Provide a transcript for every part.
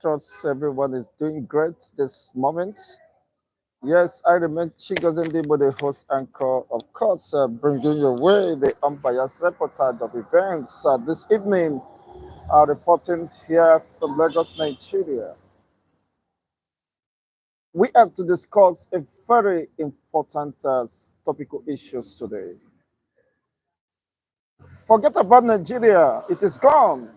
Trust everyone is doing great this moment. Yes, I remain Chigozendebo, the host anchor, of course, bringing your way the unbiased reportage of events this evening, reporting here from Lagos, Nigeria. We have to discuss a very important topical issues today. Forget about Nigeria, it is gone.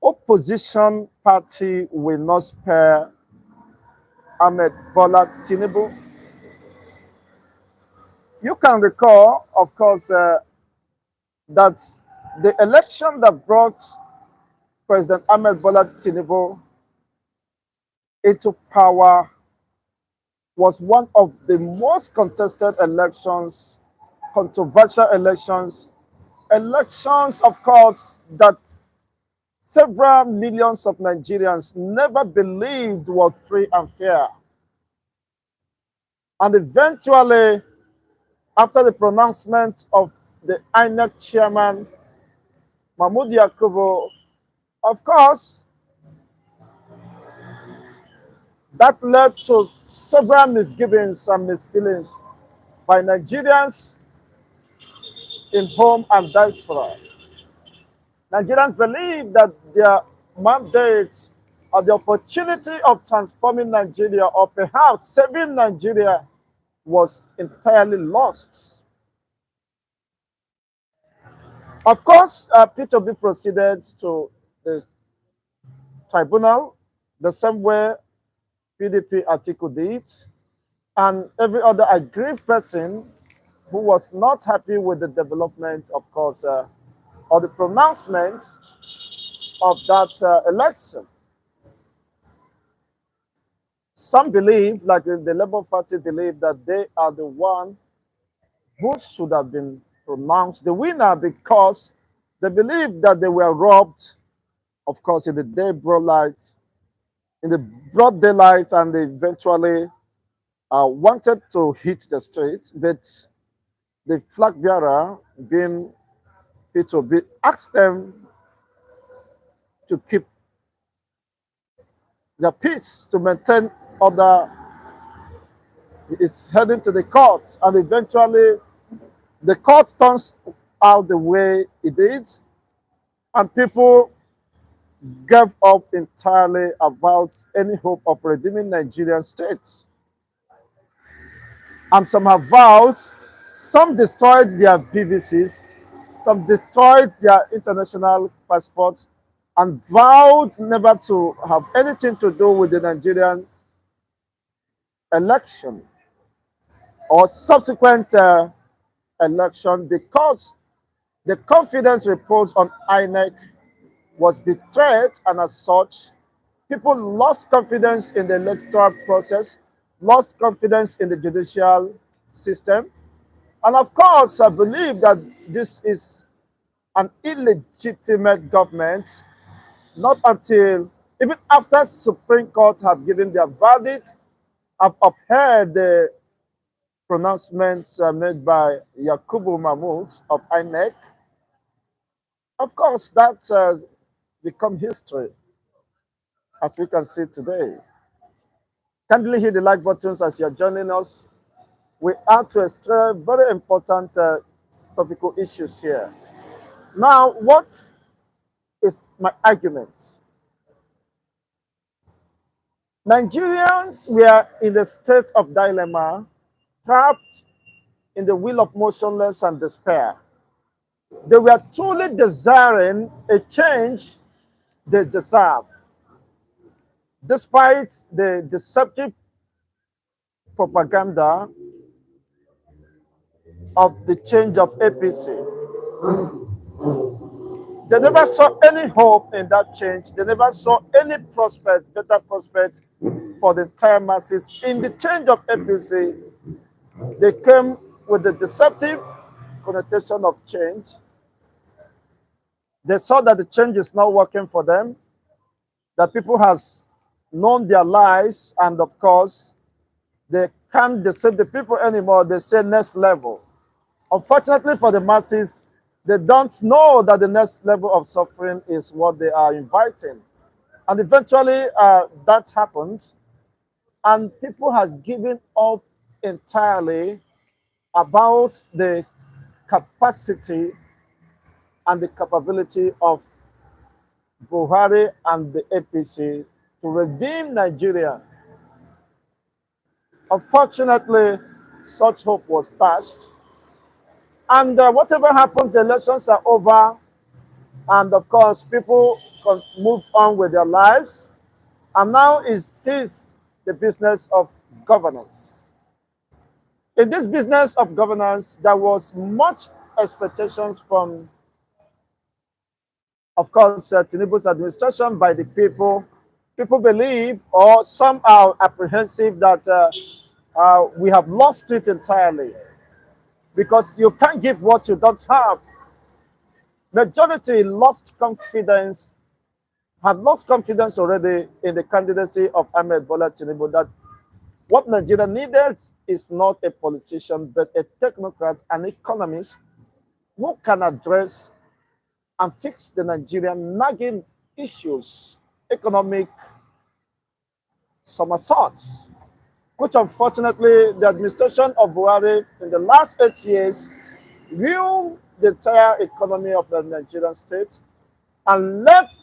Opposition party will not spare Ahmed Bola Tinubu. You can recall, of course, that the election that brought President Ahmed Bola Tinubu into power was one of the most contested elections, controversial elections, elections, of course, that several millions of Nigerians never believed was free and fair. And eventually, after the pronouncement of the INEC chairman, Mahmoud Yakubu, of course, that led to several misgivings and misfeelings by Nigerians in home and diaspora. Nigerians believe that their mandate or the opportunity of transforming Nigeria or perhaps saving Nigeria was entirely lost. Of course, P2B proceeded to the tribunal the same way PDP article did, and every other aggrieved person who was not happy with the development, of course, or the pronouncement of that election. Some believe, like the Labour Party believe, that they are the one who should have been pronounced the winner because they believe that they were robbed, of course, in the broad daylight, and they eventually wanted to hit the street, but the flag bearer, being P2B, asked them to keep their peace, to maintain order. Is heading to the court, and eventually the court turns out the way it did, and people gave up entirely about any hope of redeeming Nigerian state. And some have vowed, some destroyed their BVCs, some destroyed their international passports, and vowed never to have anything to do with the Nigerian election or subsequent election, because the confidence reposed on INEC was betrayed, and as such, people lost confidence in the electoral process, lost confidence in the judicial system. And of course, I believe that this is an illegitimate government, not until, even after Supreme Court have given their verdict, have upheld the pronouncements made by Yakubu Mahmoud of INEC. Of course, that become history, as we can see today. Kindly hit the like buttons as you're joining us. We are to extract very important topical issues here. Now, what is my argument? Nigerians were in the state of dilemma, trapped in the wheel of motionless and despair. They were truly desiring a change they deserve, despite the deceptive propaganda of the change of APC. They never saw any hope in that change. They never saw any prospect, better prospect for the entire masses. In the change of APC, they came with the deceptive connotation of change. They saw that the change is not working for them, that people has known their lies, and of course, they can't deceive the people anymore. They say next level. Unfortunately for the masses, they don't know that the next level of suffering is what they are inviting. And eventually that happened, and people has given up entirely about the capacity and the capability of Buhari and the APC to redeem Nigeria. Unfortunately, such hope was dashed. And whatever happened, the elections are over. And of course, people moved on with their lives. And now is this the business of governance. In this business of governance, there was much expectations from, of course, Tinubu's administration by the people. People believe, or some are apprehensive, that we have lost it entirely because you can't give what you don't have. Majority lost confidence, have lost confidence already in the candidacy of Ahmed Bola Tinubu, that what Nigeria needed is not a politician, but a technocrat, an economist who can address and fix the Nigerian nagging issues, economic somersaults, which unfortunately the administration of Buhari in the last 8 years ruined the entire economy of the Nigerian state and left,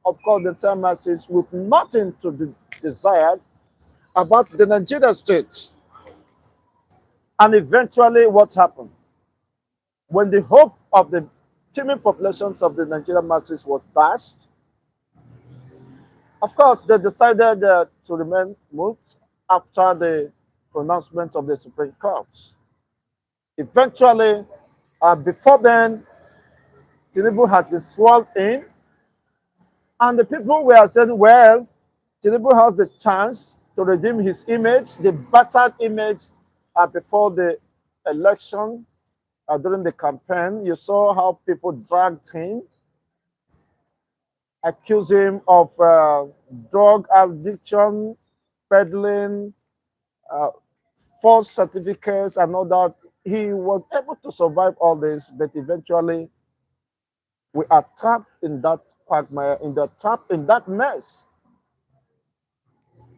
of course, the entire masses with nothing to be desired about the Nigerian state. And eventually, what happened? When the hope of the teeming populations of the Nigerian masses was dashed, of course, they decided to remain mute after the pronouncement of the Supreme Court. Eventually, before then, Tinubu has been sworn in, and the people were saying, well, Tinubu has the chance to redeem his image, the battered image before the election, during the campaign. You saw how people dragged him, accused him of drug addiction, peddling, uh, false certificates, and all that. He was able to survive all this, but eventually we are trapped in that quagmire, in the trap, in that mess.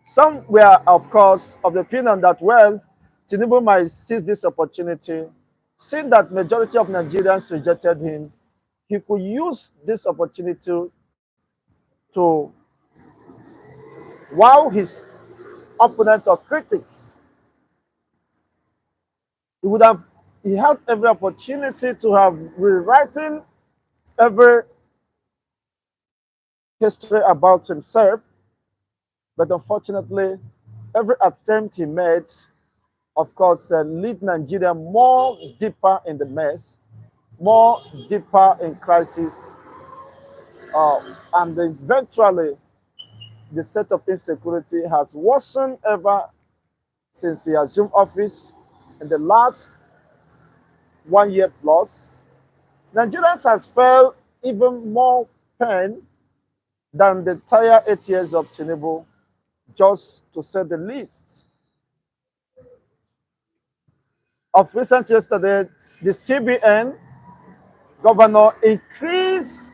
Some were, of course, of the opinion that, well, Tinubu might seize this opportunity, seeing that majority of Nigerians rejected him. He could use this opportunity to wow his opponents or critics. He would have, he had every opportunity to have rewritten every history about himself, but unfortunately, every attempt he made, of course, lead Nigeria more deeper in the mess, more deeper in crisis, and eventually the state of insecurity has worsened ever since he assumed office in the last 1 year plus. Nigerians has felt even more pain than the entire 8 years of Tinubu, just to say the least. Of recent yesterday, the CBN governor increased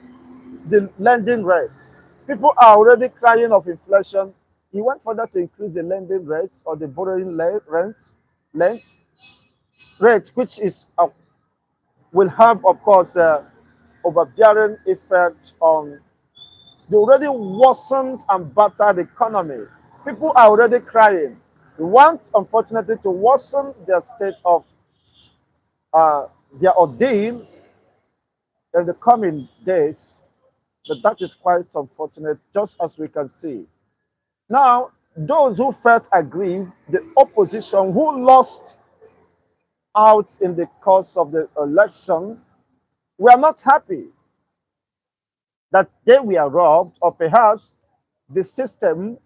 the lending rates. People are already crying of inflation. He went further to increase the lending rates or the borrowing length rate, which is will have, of course, overbearing effect on the already worsened and battered economy. People are already crying. They want, unfortunately, to worsen their state of their ordeal in the coming days, but that is quite unfortunate, just as we can see. Now, those who felt aggrieved, the opposition who lost out in the course of the election, were not happy that they were robbed, or perhaps the system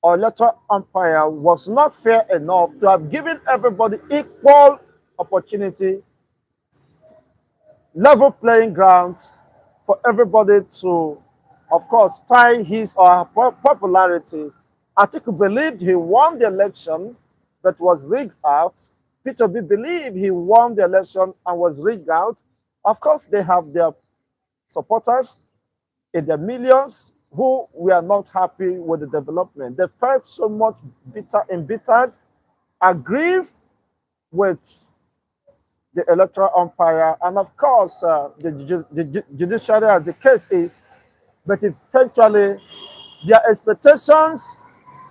or electoral umpire was not fair enough to have given everybody equal opportunity, level playing grounds for everybody to, of course, tie his or her popularity. Atiku believed he won the election but was rigged out. Peter B believed he won the election and was rigged out. Of course, they have their supporters in their millions who were not happy with the development. They felt so much embittered, aggrieved with the electoral umpire, and of course, the judiciary, as the case is. But eventually, their expectations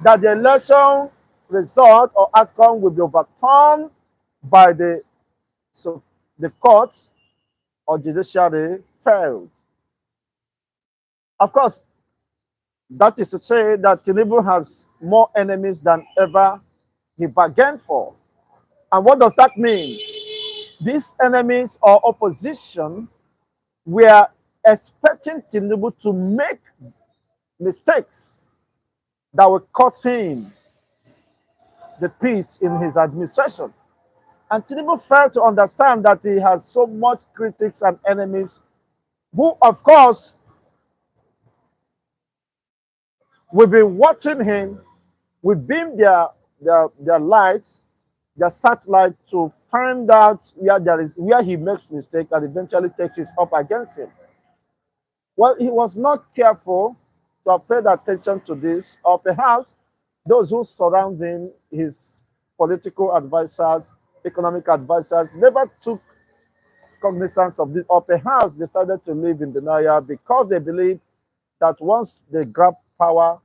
that the election result or outcome will be overturned by so the court or judiciary failed. Of course, that is to say that Tinubu has more enemies than ever he bargained for. And what does that mean? These enemies or opposition were expecting Tinubu to make mistakes that will cost him the peace in his administration. And Tinubu failed to understand that he has so much critics and enemies who, of course, will be watching him, will beam their lights, their satellite to find out where he makes mistake and eventually takes it up against him. Well, he was not careful to have paid attention to this, or perhaps those who surround him, his political advisors, economic advisors, never took cognizance of this, or perhaps decided to live in denial because they believe that once they grab power,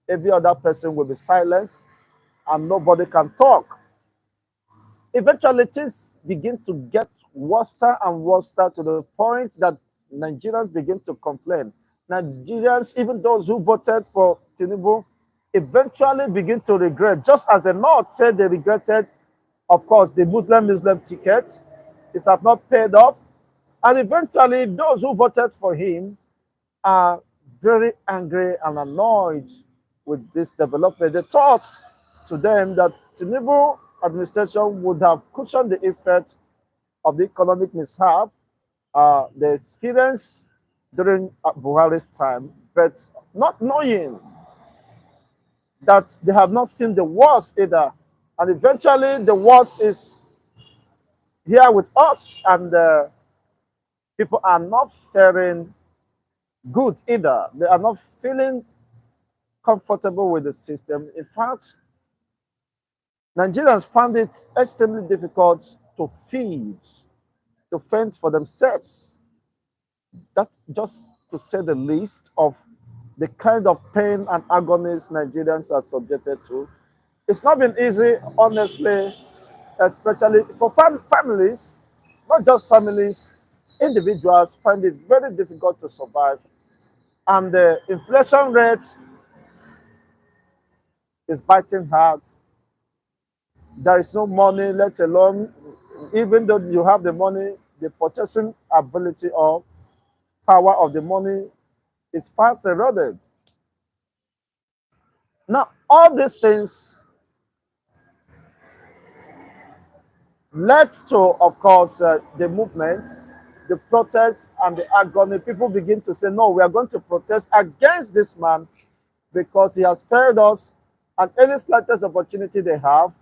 every other person will be silenced and nobody can talk. Eventually, things begin to get worse and worse to the point that Nigerians begin to complain. Nigerians, even those who voted for Tinubu, eventually begin to regret, just as the North said they regretted, of course, the Muslim ticket. It has not paid off. And eventually, those who voted for him are very angry and annoyed with this development. They thought to them that Tinubu administration would have cushioned the effect of the economic mishap they experienced during Buhari's time, but not knowing that they have not seen the worst either. And eventually the worst is here with us, and people are not faring good either. They are not feeling comfortable with the system. In fact, Nigerians found it extremely difficult to feed, to fend for themselves. That, just to say the least of the kind of pain and agonies Nigerians are subjected to. It's not been easy, honestly, especially for families, not just families, individuals find it very difficult to survive. And the inflation rate is biting hard. There is no money, let alone, even though you have the money, the purchasing ability or power of the money is fast eroded. Now, all these things led to, of course, the movements, the protests, and the agony. People begin to say, no, we are going to protest against this man because he has failed us, and any slightest opportunity they have,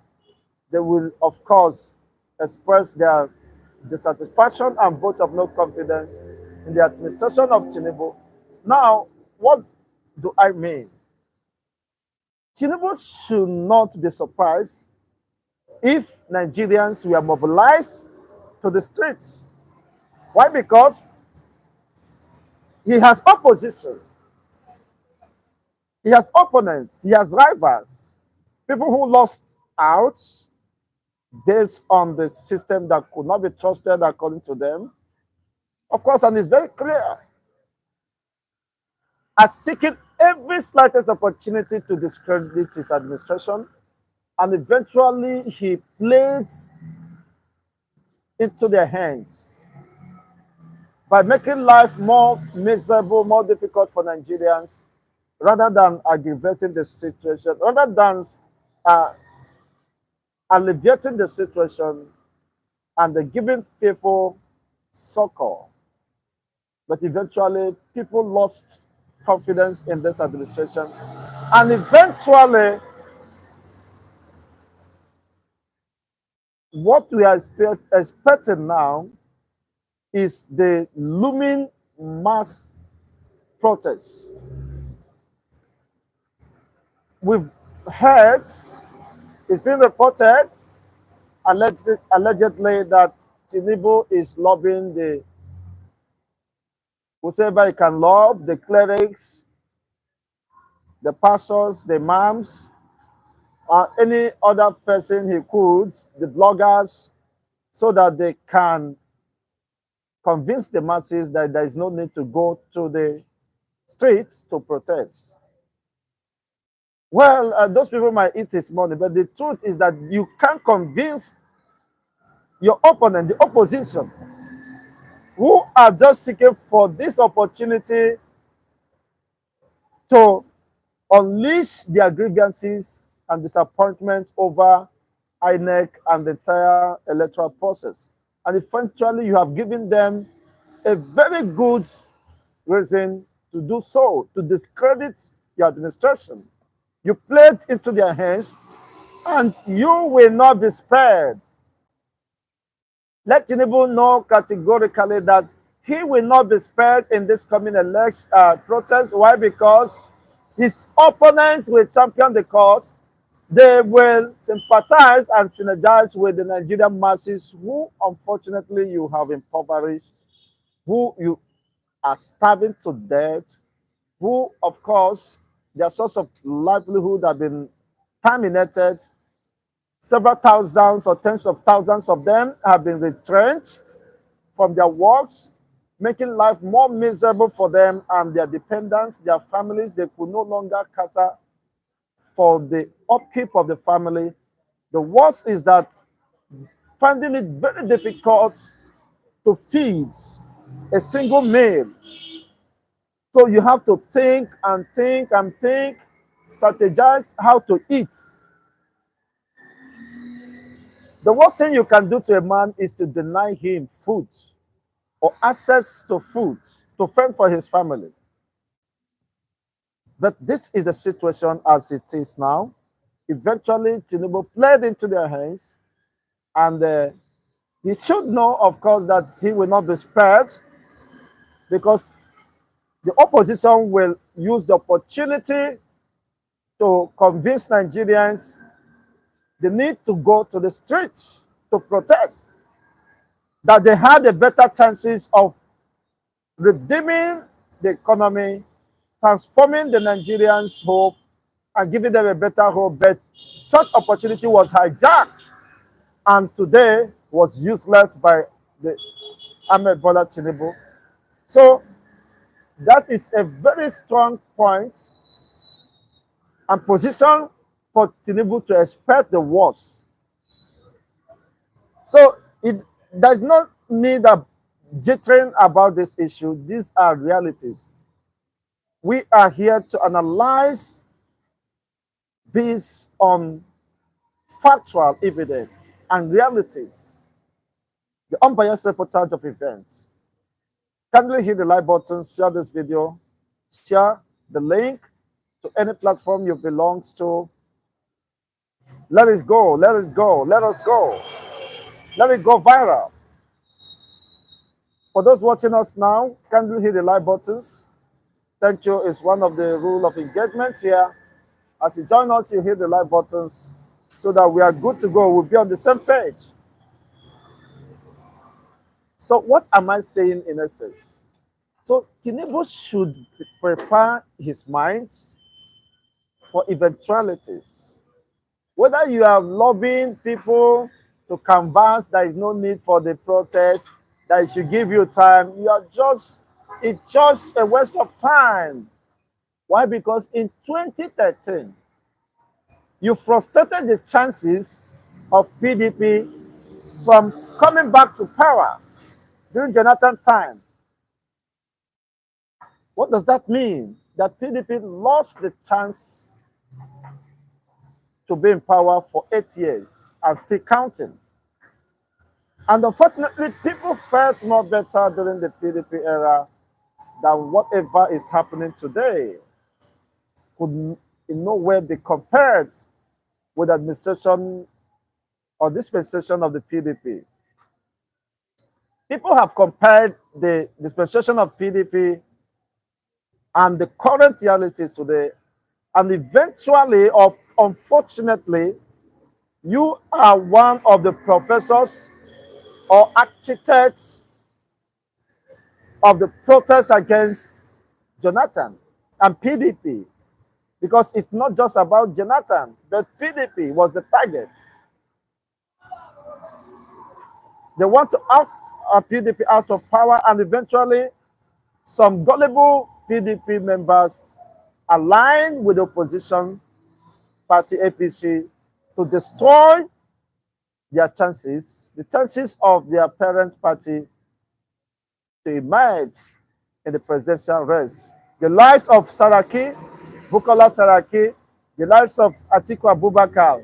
they will, of course, express their dissatisfaction and vote of no confidence in the administration of Tinubu. Now, what do I mean? Tinubu should not be surprised if Nigerians were mobilized to the streets. Why? Because he has opposition, he has opponents, he has rivals, people who lost out based on the system that could not be trusted according to them. Of course, and it's very clear, as seeking every slightest opportunity to discredit his administration, and eventually he plays into their hands by making life more miserable, more difficult for Nigerians, rather than aggravating the situation, rather than uh, alleviating the situation and giving people succor. But eventually, people lost confidence in this administration. And eventually, what we are expecting now is the looming mass protests we've heard, it's been reported allegedly that Tinubu is lobbying the whoever he can lob, the clerics, the pastors, the imams, or any other person he could, the bloggers, so that they can convince the masses that there is no need to go to the streets to protest. Well, those people might eat his money, but the truth is that you can't convince your opponent, the opposition, who are just seeking for this opportunity to unleash their grievances and disappointment over INEC and the entire electoral process. And eventually, you have given them a very good reason to do so, to discredit your administration. You played into their hands, and you will not be spared. Let Tinubu know categorically that he will not be spared in this coming election protest. Why? Because his opponents will champion the cause. They will sympathize and synergize with the Nigerian masses who, unfortunately, you have impoverished, who you are starving to death, who, of course, their source of livelihood have been terminated. Several thousands or tens of thousands of them have been retrenched from their works, making life more miserable for them and their dependents, their families. They could no longer cater for the upkeep of the family. The worst is that finding it very difficult to feed a single meal. So you have to think and think and think, strategize how to eat. The worst thing you can do to a man is to deny him food or access to food to fend for his family. But this is the situation as it is now. Eventually, Tinubu played into their hands, and he should know, of course, that he will not be spared because the opposition will use the opportunity to convince Nigerians the need to go to the streets to protest, that they had a better chances of redeeming the economy, transforming the Nigerians' hope, and giving them a better hope. But such opportunity was hijacked and today was useless by the Ahmed Bola Tinubu. So that is a very strong point and position for Tinubu to expect the worst. So it does not need a jittering about this issue. These are realities. We are here to analyze based on factual evidence and realities, the unbiased reportage of events. Kindly hit the like button, share this video, share the link to any platform you belong to. Let it go, let it go, let us go. Let it go viral. For those watching us now, kindly hit the like buttons. Thank you is one of the rule of engagement here. As you join us, you hit the like buttons so that we are good to go. We'll be on the same page. So what am I saying in essence? So Tinubu should prepare his mind for eventualities. Whether you are lobbying people to canvass, there is no need for the protest, that it should give you time. It's just a waste of time. Why? Because in 2013, you frustrated the chances of PDP from coming back to power during Jonathan time. What does that mean? That PDP lost the chance to be in power for 8 years and still counting. And unfortunately, people felt more better during the PDP era than whatever is happening today could in no way be compared with the administration or dispensation of the PDP. People have compared the dispensation of PDP and the current realities today And eventually, or unfortunately, you are one of the professors or architects of the protest against Jonathan and PDP, because it's not just about Jonathan, but PDP was the target. They want to oust PDP out of power, and eventually some gullible PDP members align with the opposition party APC to destroy their chances, the chances of their parent party to emerge in the presidential race. The lives of Saraki, Bukola Saraki, the lives of Atiku Abubakar,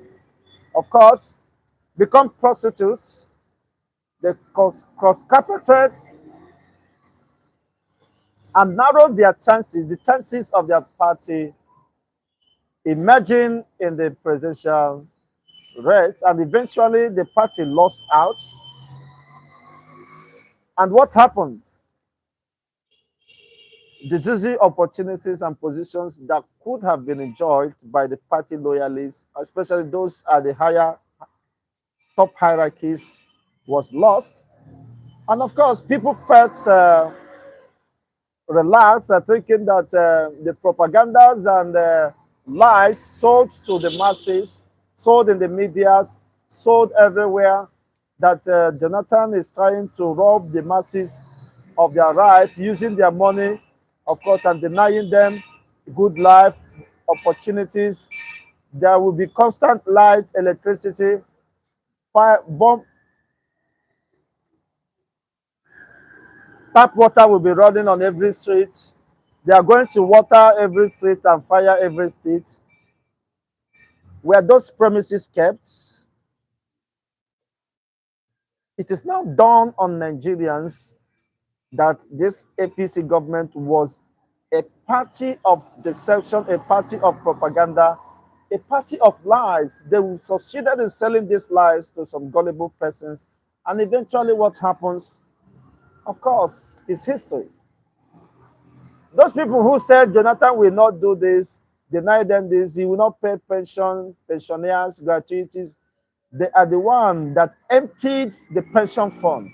of course, become prostitutes. They cross-carpeted and narrow their chances, the chances of their party emerging in the presidential race, and eventually the party lost out. And what happened? The juicy opportunities and positions that could have been enjoyed by the party loyalists, especially those at the higher top hierarchies, was lost. And of course, people felt relaxed, thinking that the propagandas and lies sold to the masses, sold in the medias, sold everywhere, that Jonathan is trying to rob the masses of their right, using their money, of course, and denying them good life, opportunities. There will be constant light, electricity, fire, bomb, tap water will be running on every street. They are going to water every street and fire every street. Were those premises kept? It is now dawned on Nigerians that this APC government was a party of deception, a party of propaganda, a party of lies. They succeeded in selling these lies to some gullible persons. And eventually what happens, of course, is history. Those people who said Jonathan will not do this, deny them this, he will not pay pensioners, gratuities, they are the one that emptied the pension fund.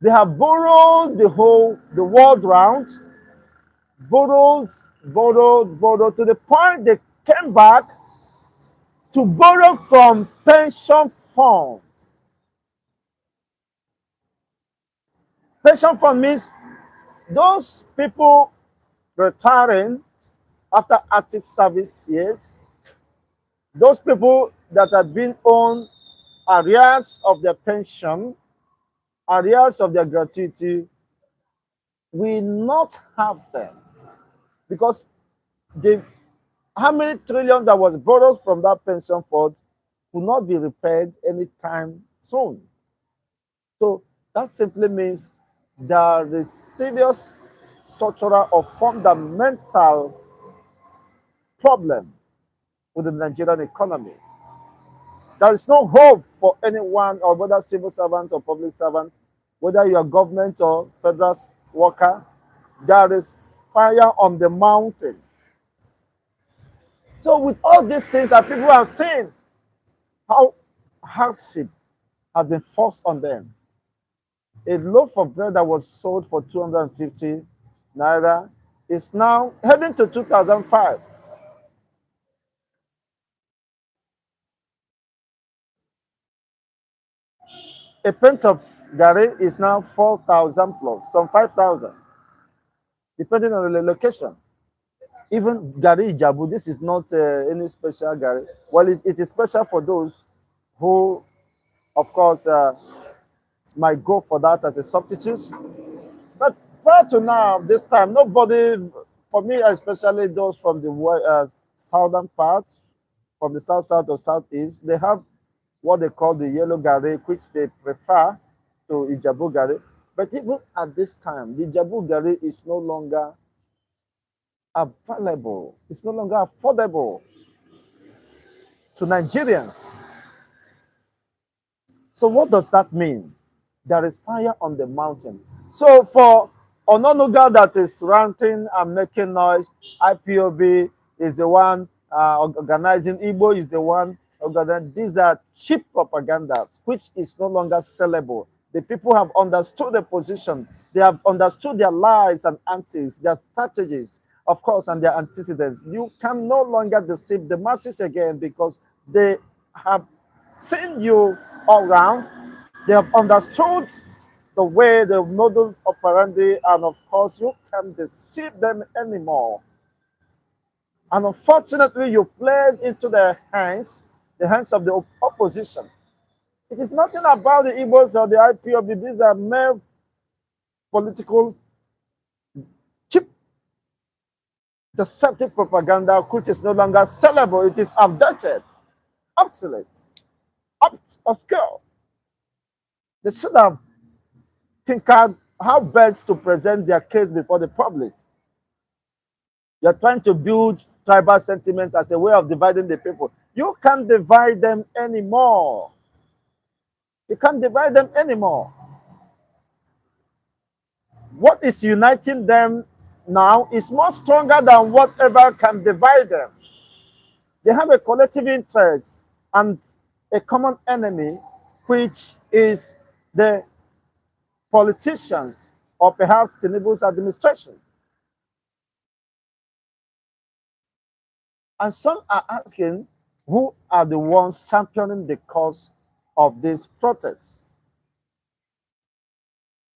They have borrowed the world round, borrowed to the point they came back to borrow from pension fund. Pension fund means those people retiring after active service years, those people that have been on arrears of their pension, arrears of their gratuity, will not have them, because the how many trillion that was borrowed from that pension fund will not be repaid anytime soon. So that simply means there is serious structural or fundamental problem with the Nigerian economy. There is no hope for anyone, or whether civil servant or public servant, whether you are government or federal worker. There is fire on the mountain. So with all these things that people have seen, how hardship has been forced on them. A loaf of bread that was sold for 250 naira is now heading to 2005. A pint of gari is now 4,000 plus, some 5,000, depending on the location. Even gari Ijabu, this is not any special gari. Well, it is special for those who, of course, might go for that as a substitute. But prior to now, this time, nobody, for me, especially those from the southern parts, from the south or southeast, they have what they call the yellow gari, which they prefer to Ijabu gari. But even at this time, the Ijabu gari is no longer available. It's no longer affordable to Nigerians. So what does that mean? There is fire on the mountain. So for Ononuga that is ranting and making noise, IPOB, is the one organizing, Igbo is the one organizing. These are cheap propagandas, which is no longer sellable. The people have understood the position. They have understood their lies and antics, their strategies, of course, and their antecedents. You can no longer deceive the masses again because they have seen you all around. They have understood the way, the modus operandi, and of course, you can deceive them anymore. And unfortunately, you played into the hands of the opposition. It is nothing about the Igbos or the IPOB. These are mere political, cheap, deceptive propaganda, which is no longer sellable. It is outdated, obsolete, obscure. They should have think out how best to present their case before the public. You're trying to build tribal sentiments as a way of dividing the people. You can't divide them anymore. You can't divide them anymore. What is uniting them now is more stronger than whatever can divide them. They have a collective interest and a common enemy, which is the politicians or perhaps Tinubu's administration. And some are asking who are the ones championing the cause of these protests.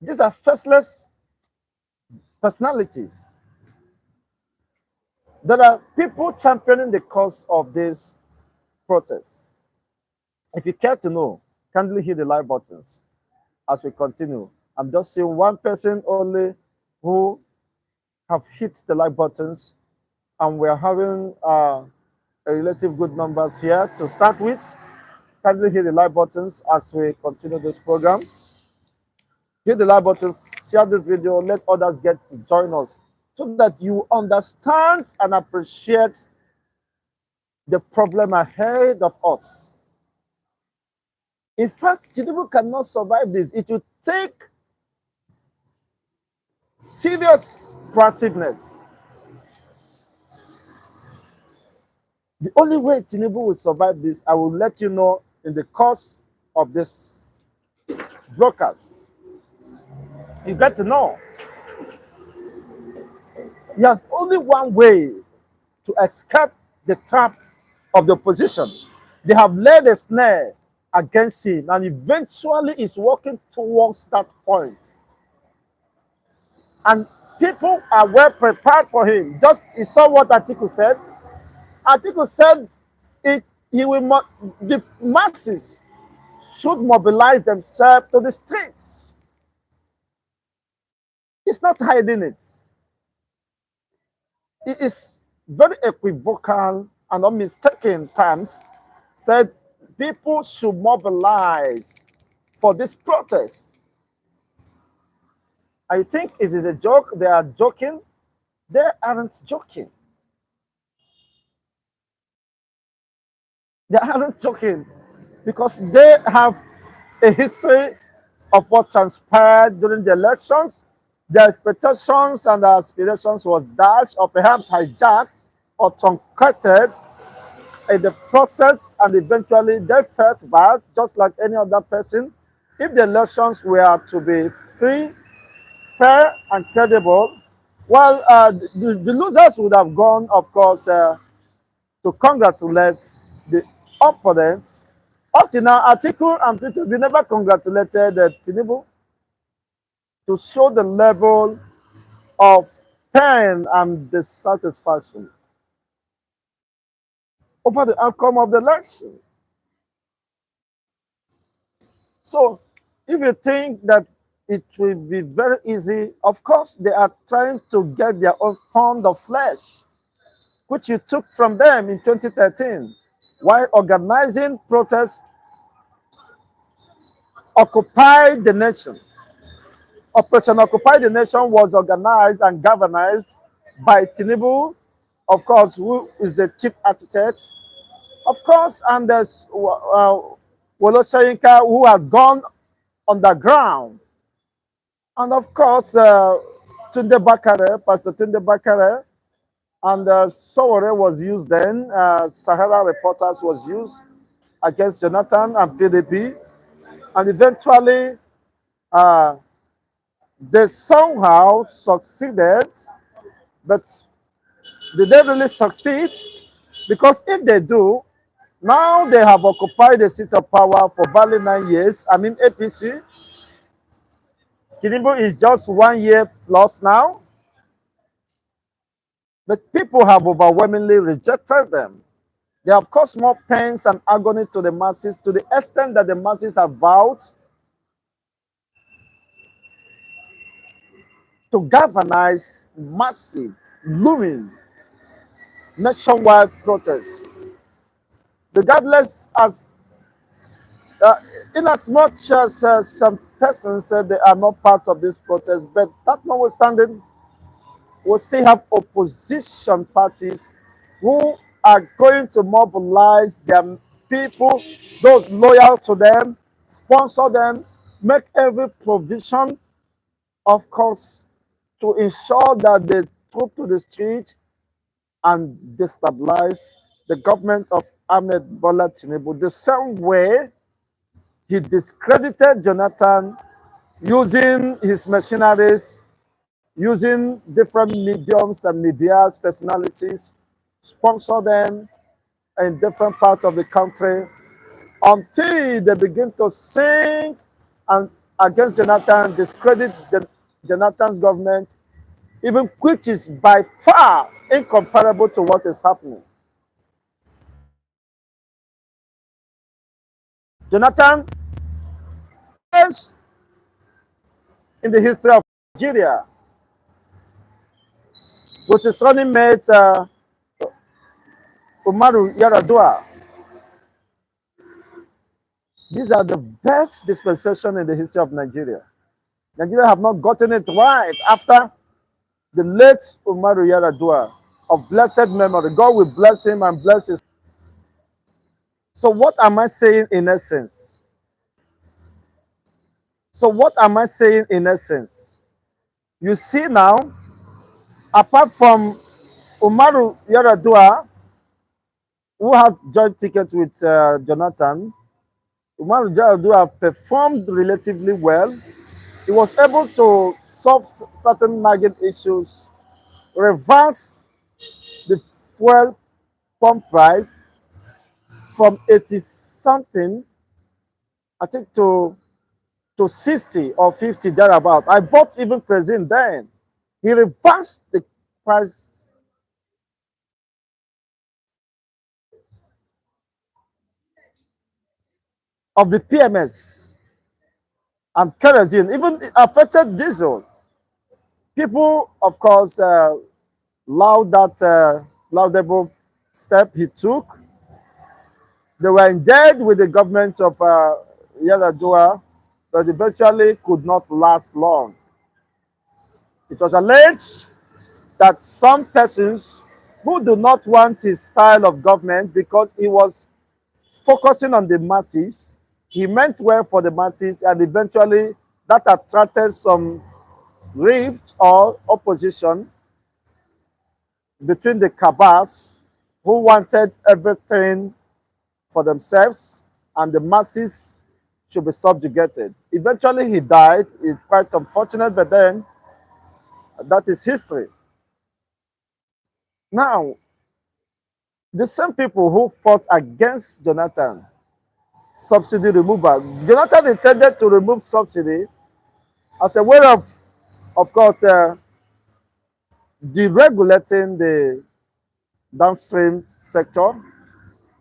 These are faceless personalities. There are people championing the cause of these protests. If you care to know, kindly hit the like buttons as we continue. I'm just seeing one person only who have hit the like buttons, and we're having a relative good numbers here to start with. Kindly hit the like buttons as we continue this program. Hit the like buttons, share this video, let others get to join us so that you understand and appreciate the problem ahead of us. In fact, Tinubu cannot survive this. It will take serious proactiveness. The only way Tinubu will survive this, I will let you know in the course of this broadcast. You get to know. He has only one way to escape the trap of the opposition. They have laid a snare against him, and eventually is working towards that point. And people are well prepared for him. Just you saw what Atiku said. Atiku said it, he will the masses should mobilize themselves to the streets. He's not hiding it. It is very equivocal and unmistaken terms said people should mobilize for this protest. I think it is a joke. They are joking. They aren't joking. They aren't joking because they have a history of what transpired during the elections. Their expectations and their aspirations was dashed or perhaps hijacked or truncated in the process, and eventually they felt bad, just like any other person. If the elections were to be free, fair, and credible, well, the losers would have gone, of course, to congratulate the opponents. Up to now, Atiku and Peter, we never congratulated Tinubu to show the level of pain and dissatisfaction over the outcome of the election. So, if you think that it will be very easy, of course, they are trying to get their own pound of flesh, which you took from them in 2013, while organizing protests, Occupy the Nation. Operation Occupy the Nation was organized and governed by Tinubu, of course, who is the chief architect, of course, and there's Wolo Soyinka, who had gone underground, and of course, Tunde Bakare, Pastor Tunde Bakare, And Sowore was used then. Sahara Reporters was used against Jonathan and PDP. And eventually, uh, they somehow succeeded. But did they really succeed? Because if they do, now they have occupied the seat of power for barely 9 years. I mean, APC, Tinubu is just 1 year plus now. But people have overwhelmingly rejected them. They have caused more pains and agony to the masses to the extent that the masses have vowed to galvanize massive, looming, nationwide protests. Regardless, as uh, in as much as some persons said they are not part of this protest, but that notwithstanding, we still have opposition parties who are going to mobilize their people, those loyal to them, sponsor them, make every provision, of course, to ensure that they troop to the street and destabilize the government of Ahmed Bola Tinubu. The same way he discredited Jonathan using his machineries, using different mediums and media's personalities, sponsor them in different parts of the country until they begin to sing and against Jonathan, discredit Jonathan's government, even which is by far incomparable to what is happening. Jonathan is in the history of Nigeria with his running mate Umaru Yaradua. These are the best dispensation in the history of Nigeria. Nigeria have not gotten it right after the late Umaru Yaradua of blessed memory. God will bless him and bless his. So what am I saying in essence? So what am I saying in essence? You see now, apart from Umaru Yaradua, who has joint tickets with Jonathan, Umaru Yaradua performed relatively well. He was able to solve certain nagging issues, reverse the fuel pump price from 80 something, I think, to 60 or 50 thereabout. I bought even kerosene then. He reversed the price of the PMS and kerosene, even affected diesel. People, of course, laud that laudable step he took. They were in debt with the governments of Yaradua, but eventually could not last long. It was alleged that some persons who do not want his style of government because he was focusing on the masses, he meant well for the masses, and eventually that attracted some rift or opposition between the cabals who wanted everything for themselves and the masses should be subjugated. Eventually he died. It's quite unfortunate, but then that is history. Now, the same people who fought against Jonathan, subsidy removal, Jonathan intended to remove subsidy as a way of course, deregulating the downstream sector.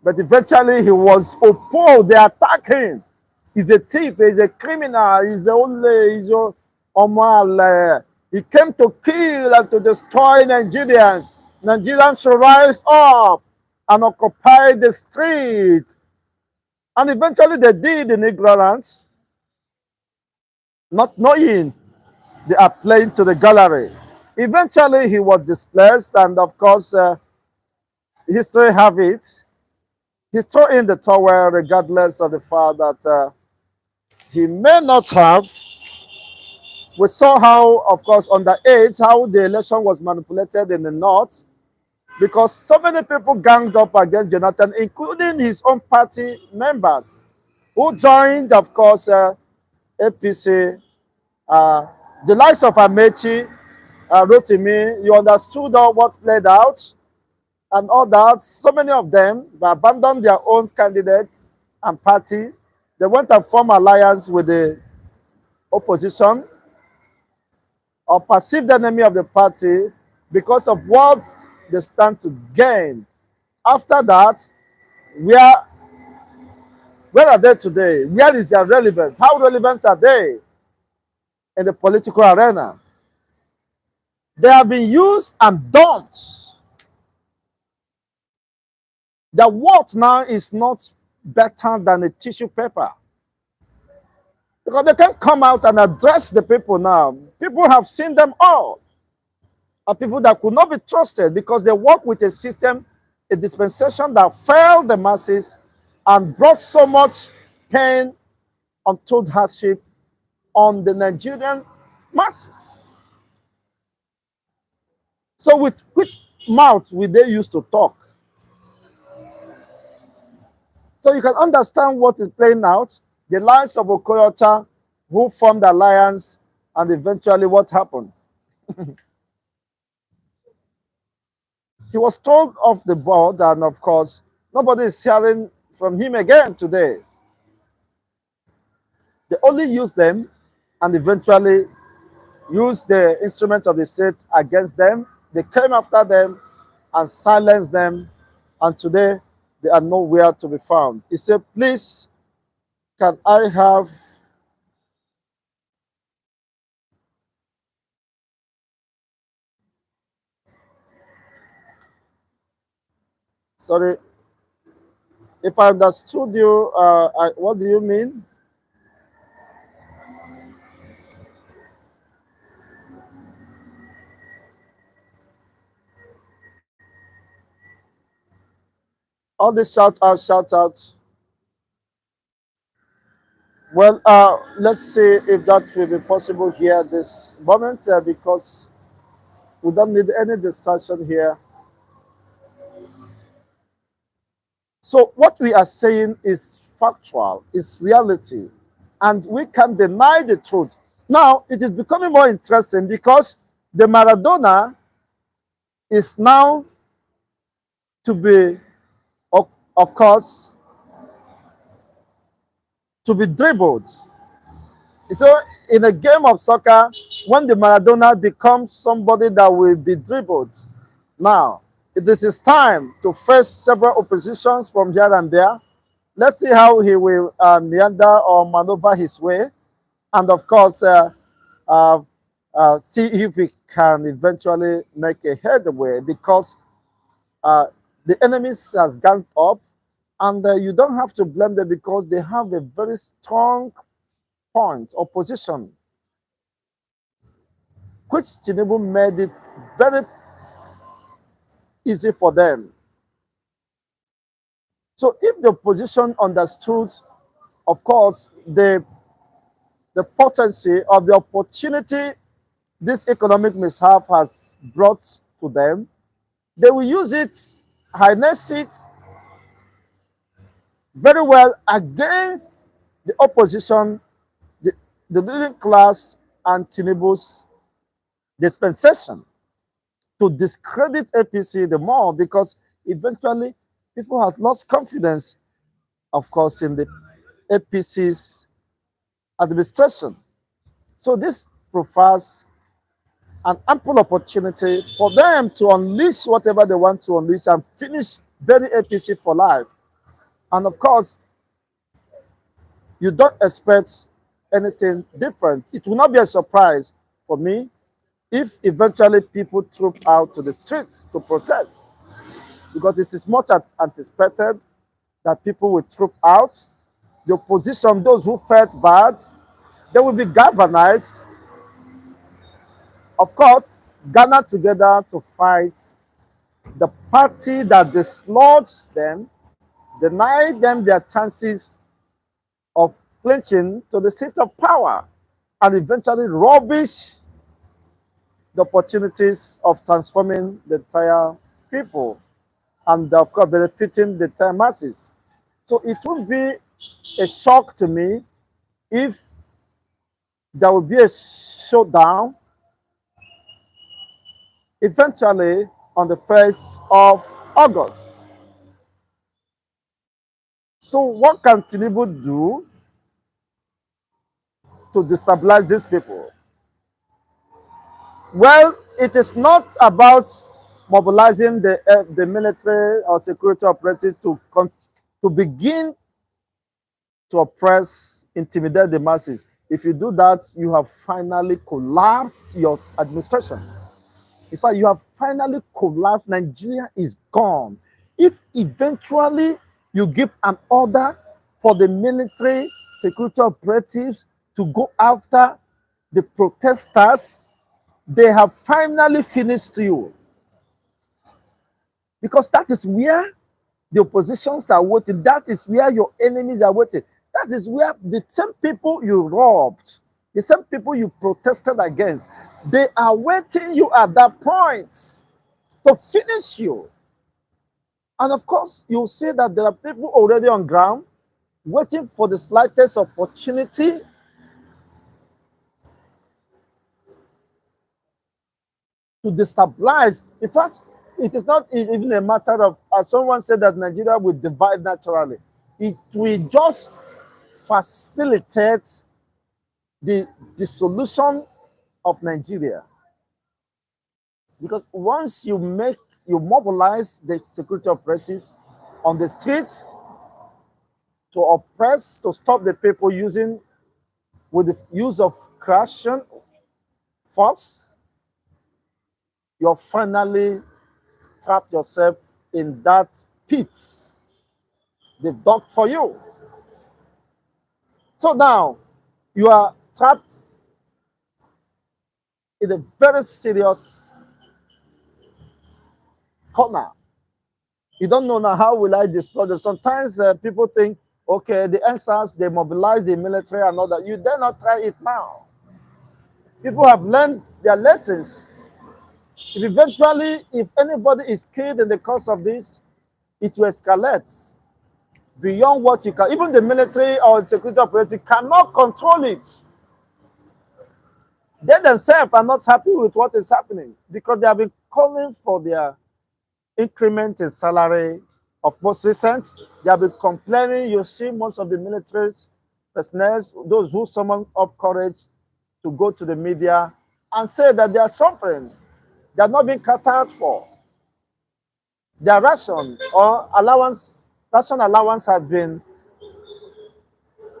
But eventually he was opposed. They attacked him. He's a thief. He's a criminal. He's a Omal. He came to kill and to destroy Nigerians. Nigerians should rise up and occupy the street. And eventually they did in ignorance, not knowing they are playing to the gallery. Eventually he was displaced, and of course, history have it. He threw in the towel regardless of the fact that he may not have. We saw how, of course, on the age, how the election was manipulated in the north. because so many people ganged up against Jonathan, including his own party members, who joined, of course, APC. Uh, the likes of Amechi, Rotimi, you understood all what played out and all that. So many of them abandoned their own candidates and party. They went and formed alliance with the opposition or perceived enemy of the party because of what they stand to gain. After that, where where are they today? Where is their relevance? How relevant are they in the political arena? They have been used and dumped. Their worth now is not better than a tissue paper, because they can come out and address the people now. People have seen them all. Are people that could not be trusted because they work with a system, a dispensation that failed the masses and brought so much pain, untold hardship on the Nigerian masses. So with which mouth will they use to talk? So you can understand what is playing out. The lines of Okoyota, who formed the alliance, and eventually what happened. He was told off the board, and of course, nobody is hearing from him again today. They only use them and eventually use the instrument of the state against them. They came after them and silenced them, and today they are nowhere to be found. He said, please, can I have sorry, if I understood you, what do you mean? All this shout out, shout out. Well, let's see if that will be possible here this moment, because we don't need any discussion here. So what we are saying is factual, is reality, and we can deny the truth. Now, it is becoming more interesting because the Maradona is now to be, of course, to be dribbled. So in a game of soccer, when the Maradona becomes somebody that will be dribbled, now it is his time to face several oppositions from here and there. Let's see how he will meander or maneuver his way, and of course, uh, see if he can eventually make a headway, because uh, the enemies has ganged up, and you don't have to blame them because they have a very strong point or position, which Tinubu made it very easy for them. So if the opposition understood, of course, the potency of the opportunity this economic mishap has brought to them, they will use it, harness it very well against the opposition, the, the ruling class, and Tinubu's dispensation, to discredit APC the more, because eventually people have lost confidence, of course, in the APC's administration. So this provides an ample opportunity for them to unleash whatever they want to unleash and finish bury APC for life. And of course, you don't expect anything different. It will not be a surprise for me if eventually people troop out to the streets to protest, because it is much anticipated that people will troop out. The opposition, those who felt bad, they will be galvanized, of course, gathered together to fight the party that dislodged them, denied them their chances of clinching to the seat of power, and eventually rubbish the opportunities of transforming the entire people and, of course, benefiting the masses. So it will be a shock to me if there will be a showdown eventually on the 1st of August. So what can Tinubu do to destabilize these people? Well, it is not about mobilizing the military or security operatives to begin to oppress, intimidate the masses. If you do that, you have finally collapsed your administration. In fact, you have finally collapsed. Nigeria is gone. If eventually you give an order for the military security operatives to go after the protesters, they have finally finished you. Because that is where the oppositions are waiting. That is where your enemies are waiting. That is where the same people you robbed, the same people you protested against, they are waiting you at that point to finish you. And of course, you'll see that there are people already on ground waiting for the slightest opportunity to destabilize. In fact, it is not even a matter of, as someone said, that Nigeria will divide naturally. It will just facilitate the dissolution of Nigeria. Because once you mobilize the security operatives on the streets to oppress, to stop the people with the use of coercion, force, you're finally trapped yourself in that pit they've dug for you. So now you are trapped in a very serious corner. You don't know now, how will I dispose it? Sometimes people think, okay, the answers, they mobilize the military and all that. You dare not try it now. People have learned their lessons. If anybody is killed in the course of this, it will escalate beyond what you can. Even the military or security operative cannot control it. They themselves are not happy with what is happening because they have been calling for their increment in salary of most recent. They have been complaining. You see most of the military personnel, those who summon up courage to go to the media and say that they are suffering. They are not being catered for. Their ration or ration allowance has been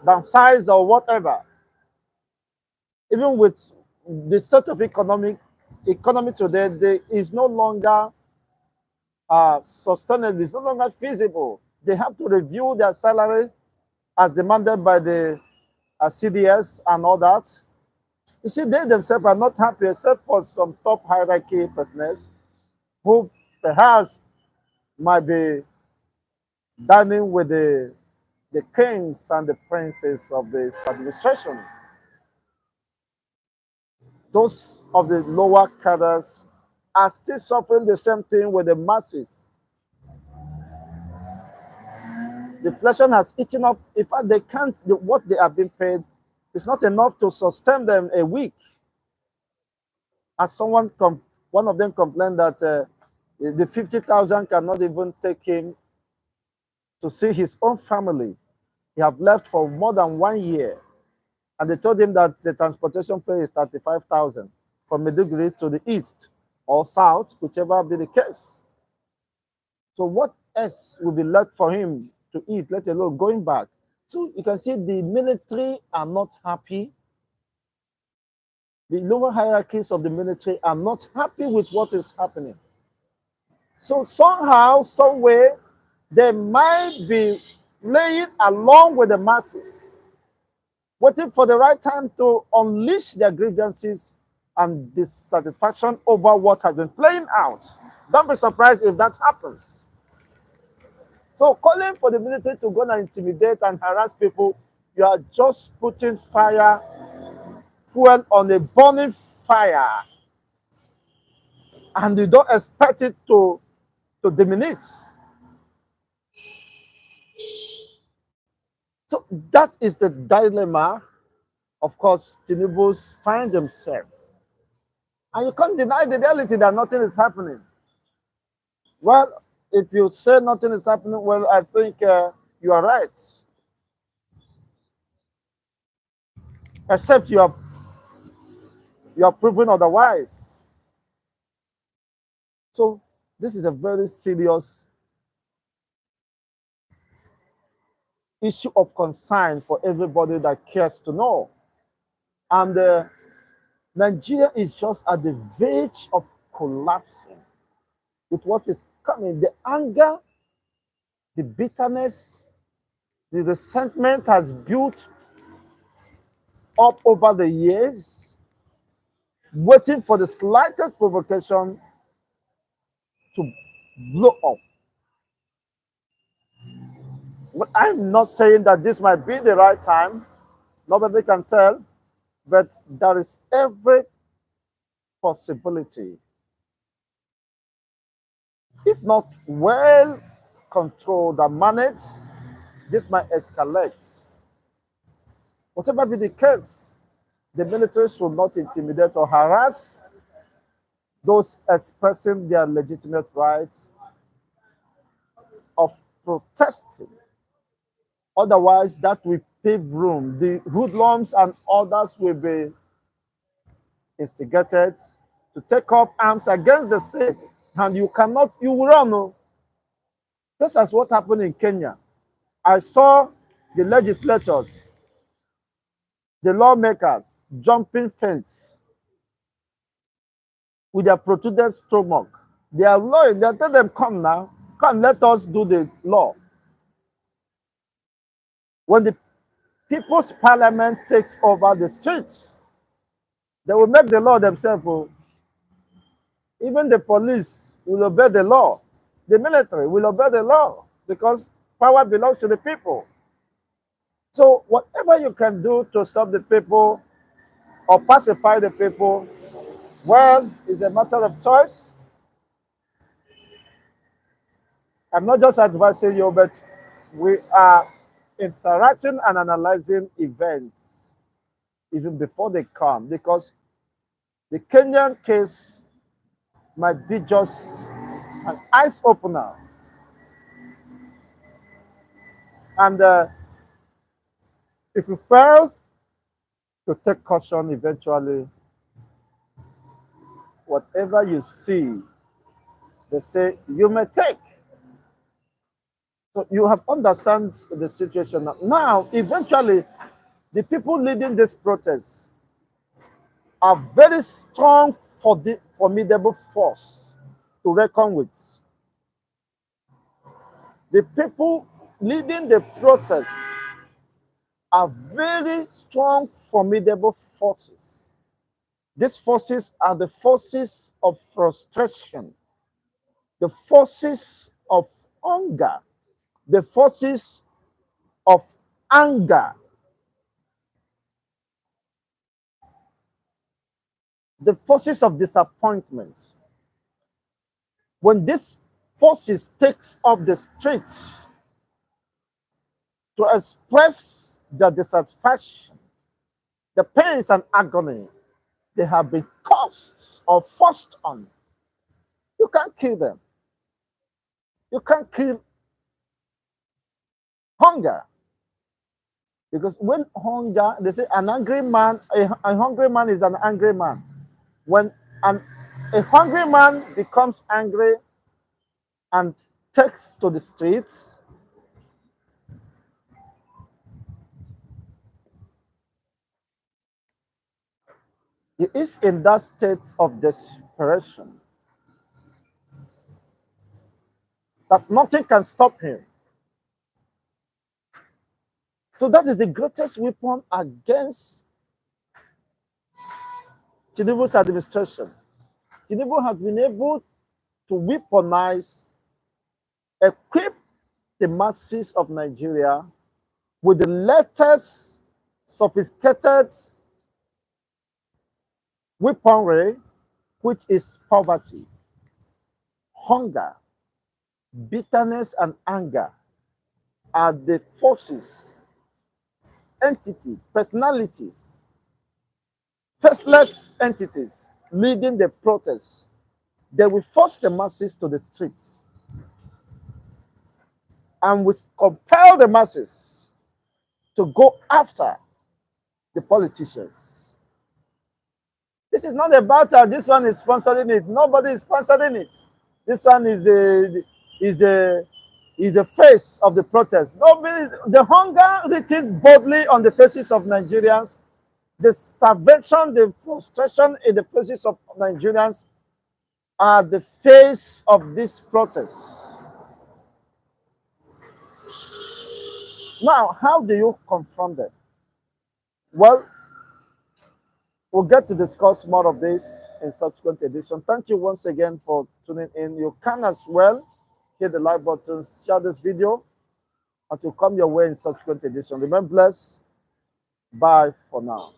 downsized or whatever. Even with the sort of economy today, there is no longer sustainable, it's no longer feasible. They have to review their salary as demanded by the CDS and all that. You see, they themselves are not happy, except for some top hierarchy personnel who perhaps might be dining with the kings and the princes of this administration. Those of the lower cadres are still suffering the same thing with the masses. The inflation has eaten up. In fact, they can't, what they are being paid is not enough to sustain them a week. As one of them complained that the 50,000 cannot even take him to see his own family. He have left for more than 1 year. And they told him that the transportation fare is 35,000 from Maiduguri to the east or south, whichever be the case. So what else will be left for him to eat, let alone going back? So you can see the military are not happy. The lower hierarchies of the military are not happy with what is happening. So somehow, some way, they might be playing along with the masses, waiting for the right time to unleash their grievances and dissatisfaction over what has been playing out. Don't be surprised if that happens. So calling for the military to go and intimidate and harass people, you are just putting fuel on a burning fire. And you don't expect it to to diminish. So that is the dilemma, of course, Tinubu's find himself. And you can't deny the reality that nothing is happening. Well, if you say nothing is happening, well, I think you are right. Except you are proven otherwise. So this is a very serious issue of concern for everybody that cares to know. And Nigeria is just at the verge of collapsing with what is coming. The anger, the bitterness, the resentment has built up over the years, waiting for the slightest provocation to blow up. Well, I'm not saying that this might be the right time. Nobody can tell, but there is every possibility, if not well controlled and managed, this might escalate. Whatever be the case, the military should not intimidate or harass those expressing their legitimate rights of protesting. Otherwise, that will pave room. The hoodlums and others will be instigated to take up arms against the state. And you will run. No. This is what happened in Kenya. I saw the legislators, the lawmakers jumping fence with their protruded stomach. They are lawyering. They tell them, come now, come, let us do the law. When the people's parliament takes over the streets, they will make the law themselves. Oh. Even the police will obey the law. The military will obey the law because power belongs to the people. So whatever you can do to stop the people or pacify the people, well, it's a matter of choice. I'm not just advising you, but we are interacting and analyzing events even before they come, because the Kenyan case might be just an eyes opener. And if you fail to take caution, eventually, whatever you see, they say you may take. So you have understand the situation now. Now, eventually, the people leading this protest are very strong for the formidable force to reckon with. The people leading the protest are very strong, formidable forces. These forces are the forces of frustration, the forces of hunger, the forces of anger, the forces of disappointment. When these forces takes up the streets to express their dissatisfaction, the pains and agony they have been caused or forced on, you can't kill them. You can't kill hunger. Because when hunger, they say an angry man, a hungry man is an angry man. When a hungry man becomes angry and takes to the streets, he is in that state of desperation that nothing can stop him. So that is the greatest weapon against Tinubu's administration. Tinubu has been able to weaponize, equip the masses of Nigeria with the latest sophisticated weaponry, which is poverty, hunger, Bitterness and anger are the forces, entity, personalities, faceless entities leading the protests. They will force the masses to the streets and will compel the masses to go after the politicians. This is not about how this one is sponsoring it. Nobody is sponsoring it. This one is the is the face of the protest. Nobody, the hunger written boldly on the faces of Nigerians, the starvation, the frustration in the faces of Nigerians are the face of this protest. Now, how do you confront them? Well, we'll get to discuss more of this in subsequent edition. Thank you once again for tuning in. You can as well hit the like button, share this video, and to come your way in subsequent edition. Remain blessed. Bye for now.